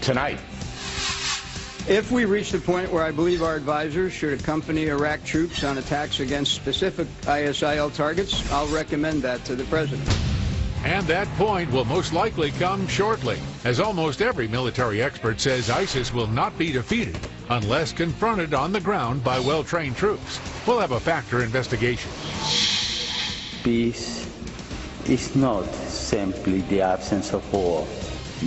Tonight. If we reach the point where I believe our advisors should accompany Iraq troops on attacks against specific ISIL targets, I'll recommend that to the President. And that point will most likely come shortly, as almost every military expert says ISIS will not be defeated unless confronted on the ground by well-trained troops. We'll have a factor investigation. Peace is not simply the absence of war,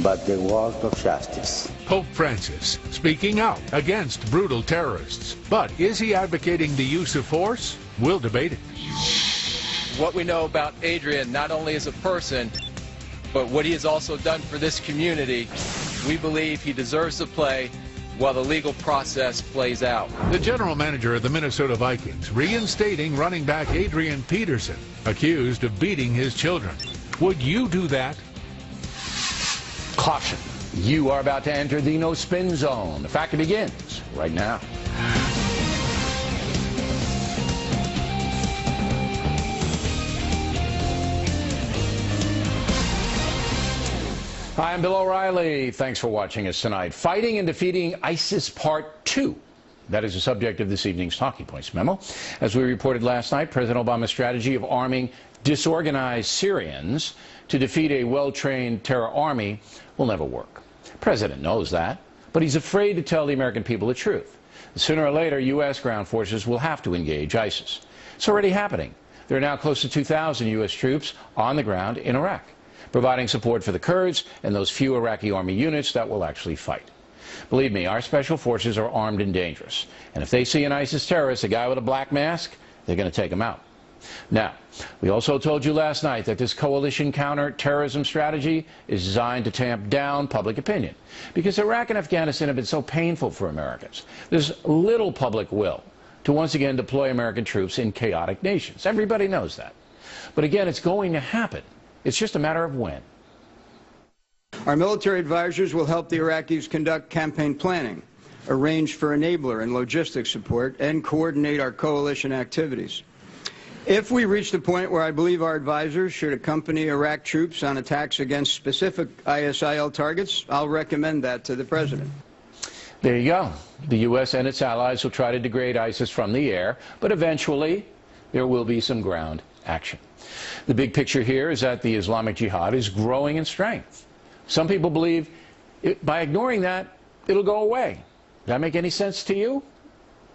but the work of justice. Pope Francis speaking out against brutal terrorists. But is he advocating the use of force? We'll debate it. What we know about Adrian, not only as a person, but what he has also done for this community, we believe he deserves to play while the legal process plays out. The general manager of the Minnesota Vikings reinstating running back Adrian Peterson, accused of beating his children. Would you do that? Caution. You are about to enter the no-spin zone. The factor begins right now. Hi, I'm Bill O'Reilly. Thanks for watching us tonight. Fighting and defeating ISIS Part 2. That is the subject of this evening's Talking Points memo. As we reported last night, President Obama's strategy of arming disorganized Syrians to defeat a well-trained terror army will never work. The President knows that, but he's afraid to tell the American people the truth. Sooner or later, U.S. ground forces will have to engage ISIS. It's already happening. There are now close to 2,000 U.S. troops on the ground in Iraq, providing support for the Kurds and those few Iraqi army units that will actually fight. Believe me, our special forces are armed and dangerous. And if they see an ISIS terrorist, a guy with a black mask, they're going to take him out. Now, we also told you last night that this coalition counter-terrorism strategy is designed to tamp down public opinion, because Iraq and Afghanistan have been so painful for Americans. There's little public will to once again deploy American troops in chaotic nations. Everybody knows that. But again, it's going to happen. It's just a matter of when. Our military advisors will help the Iraqis conduct campaign planning, arrange for enabler and logistics support, and coordinate our coalition activities. If we reach the point where I believe our advisors should accompany Iraq troops on attacks against specific ISIL targets, I'll recommend that to the President. There you go. The U.S. and its allies will try to degrade ISIS from the air, but eventually there will be some ground action. The big picture here is that the Islamic Jihad is growing in strength. Some people believe by ignoring that, it'll go away. Does that make any sense to you?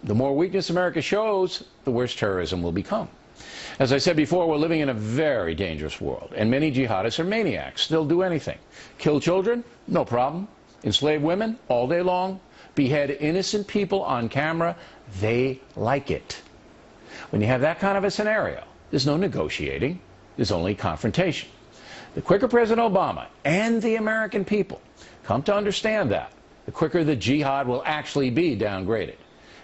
The more weakness America shows, the worse terrorism will become. As I said before, we're living in a very dangerous world, and many jihadists are maniacs. They'll do anything. Kill children? No problem. Enslave women? All day long. Behead innocent people on camera? They like it. When you have that kind of a scenario, there's no negotiating. There's only confrontation. The quicker President Obama and the American people come to understand that, the quicker the jihad will actually be downgraded.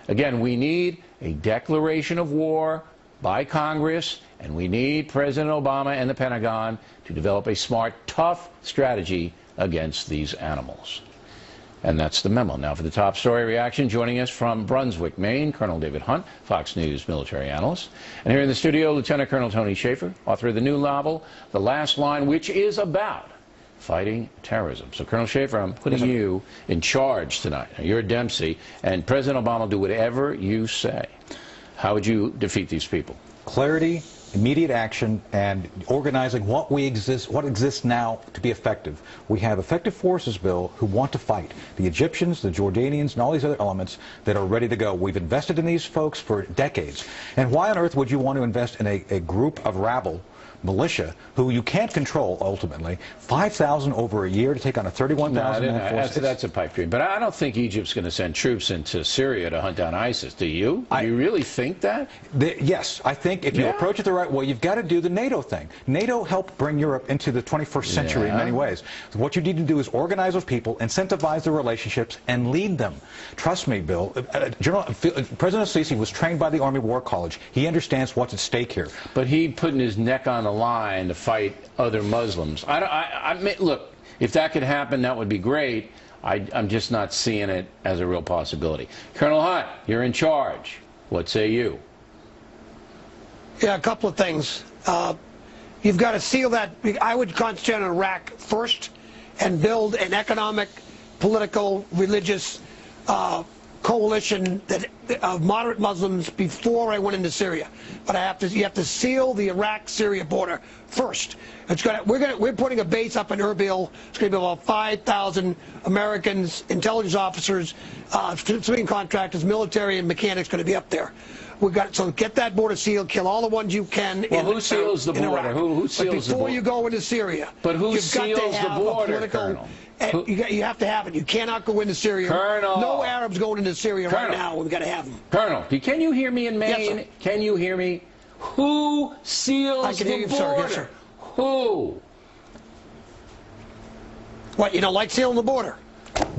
Again, we need a declaration of war by Congress, and we need President Obama and the Pentagon to develop a smart, tough strategy against these animals. And that's the memo. Now for the top story reaction, joining us from Brunswick, Maine, Colonel David Hunt, Fox News military analyst. And here in the studio, Lieutenant Colonel Tony Shaffer, author of the new novel, The Last Line, which is about fighting terrorism. So Colonel Shaffer, I'm putting you in charge tonight. Now, you're a Dempsey, and President Obama will do whatever you say. How would you defeat these people? Clarity, immediate action, and organizing what exists now to be effective. We have effective forces, Bill, who want to fight. The Egyptians, the Jordanians, and all these other elements that are ready to go. We've invested in these folks for decades. And why on earth would you want to invest in a group of rabble, militia, who you can't control ultimately? 5,000 over a year to take on a 31,000 man force. That's a pipe dream. But I don't think Egypt's going to send troops into Syria to hunt down ISIS. Do you? Do you really think that? Yes, I think if you approach it the right way, you've got to do the NATO thing. NATO helped bring Europe into the 21st century in many ways. So what you need to do is organize those people, incentivize the relationships, and lead them. Trust me, Bill. President Sisi was trained by the Army War College. He understands what's at stake here. But he putting his neck on the line to fight other Muslims. I mean, look, if that could happen, that would be great. I'm just not seeing it as a real possibility. Colonel Hunt, you're in charge. What say you? Yeah, a couple of things. You've got to seal that. I would concentrate on Iraq first and build an economic political, religious coalition of moderate Muslims before I went into Syria. But you have to seal the Iraq-Syria border first. We're putting a base up in Erbil. It's going to be about 5,000 Americans, intelligence officers, civilian contractors, military, and mechanics going to be up there. So get that border sealed, kill all the ones you can. Well, who seals the border? Who seals the border? Before you go into Syria, but who seals the border, Colonel? You have to have it. You cannot go into Syria. Colonel. No Arabs going into Syria right now. We've got to have them. Colonel, can you hear me in Maine? Yes, can you hear me? Who seals the border? Sir. Yes, sir. Who? What, you don't like sealing the border?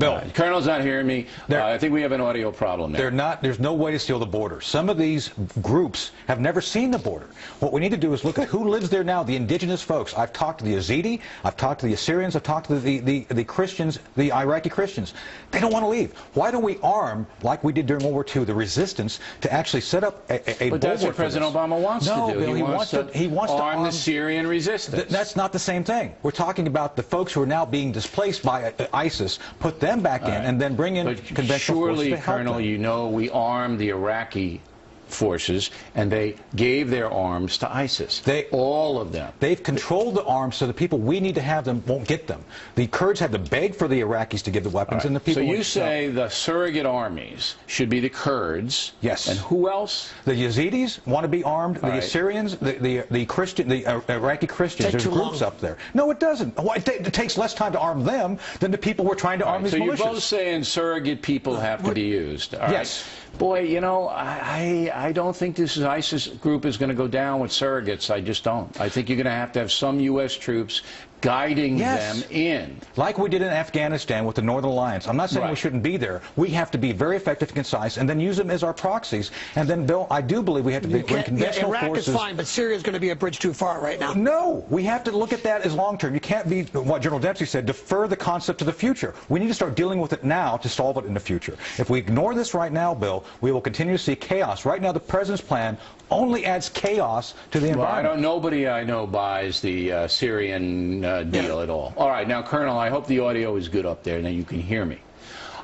Bill. Colonel's not hearing me. I think we have an audio problem there. There's no way to seal the border. Some of these groups have never seen the border. What we need to do is look at who lives there now, the indigenous folks. I've talked to the Yazidi, I've talked to the Assyrians, I've talked to the Christians, the Iraqi Christians. They don't want to leave. Why don't we arm, like we did during World War II, the resistance to actually set up a But that's what President Obama wants to do. Bill, he wants to arm the Syrian resistance. That's not the same thing. We're talking about the folks who are now being displaced by ISIS, put them back in, and then bring in conventional forces to help Colonel, them. you know we armed the Iraqi forces, and they gave their arms to ISIS. All of them. They've controlled the arms, so the people we need to have them won't get them. The Kurds have to beg for the Iraqis to give the weapons, and the people. So you say the surrogate armies should be the Kurds? Yes. And who else? The Yazidis want to be armed. The Assyrians, the Iraqi Christians. There's groups up there. No, it doesn't. It takes less time to arm them than the people we're trying to arm these militias. So you're both saying surrogate people have to be used. All right? Yes. Boy, you know, I don't think this ISIS group is going to go down with surrogates. I just don't. I think you're going to have some U.S. troops guiding them in. Like we did in Afghanistan with the Northern Alliance. I'm not saying we shouldn't be there. We have to be very effective and concise and then use them as our proxies. And then, Bill, I do believe we have to bring conventional Iraq forces. is fine, but Syria is going to be a bridge too far right now. No, we have to look at that as long-term. You can't be, what General Dempsey said, defer the concept to the future. We need to start dealing with it now to solve it in the future. If we ignore this right now, Bill, we will continue to see chaos. Right now, the President's plan only adds chaos to the environment. Nobody I know buys the Syrian deal at all. All right, now, Colonel, I hope the audio is good up there and that you can hear me.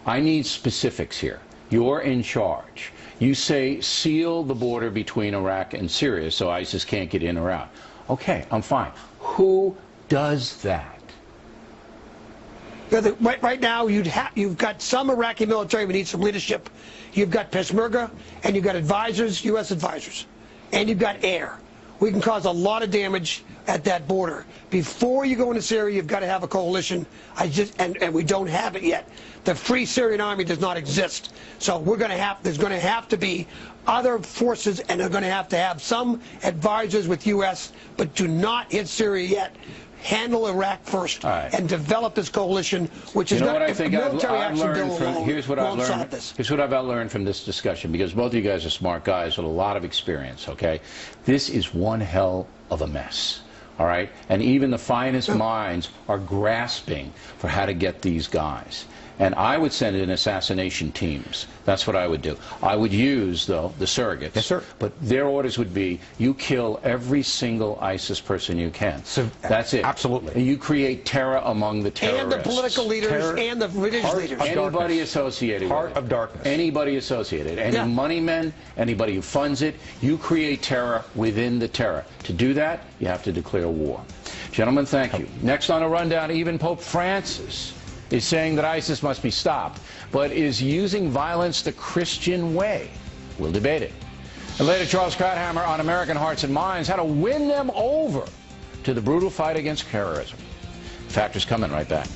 I need specifics here. You're in charge. You say seal the border between Iraq and Syria so ISIS can't get in or out. Okay, I'm fine. Who does that? Right now, you've got some Iraqi military. We need some leadership. You've got Peshmerga, and you've got advisors, U.S. advisors, and you've got air. We can cause a lot of damage at that border. Before you go into Syria, you've got to have a coalition. And we don't have it yet. The Free Syrian Army does not exist. So there's going to have to be other forces, and they're going to have some advisors with U.S., but do not hit Syria yet. Handle Iraq first and develop this coalition, which is not a military action bill alone. Here's what I've learned from this discussion, because both of you guys are smart guys with a lot of experience, okay? This is one hell of a mess, all right? And even the finest minds are grasping for how to get these guys. And I would send in assassination teams. That's what I would do. I would use, though, the surrogates. Yes, sir. But their orders would be, you kill every single ISIS person you can. So that's it. Absolutely. And you create terror among the terrorists. And the political leaders and the religious leaders. Anybody associated with it. Heart of darkness. Anybody associated. Any money men, anybody who funds it, you create terror within the terror. To do that, you have to declare war. Gentlemen, thank you. Next on a rundown, even Pope Francis is saying that ISIS must be stopped, but is using violence the Christian way. We'll debate it. And later, Charles Krauthammer on American Hearts and Minds, how to win them over to the brutal fight against terrorism. Factors coming right back.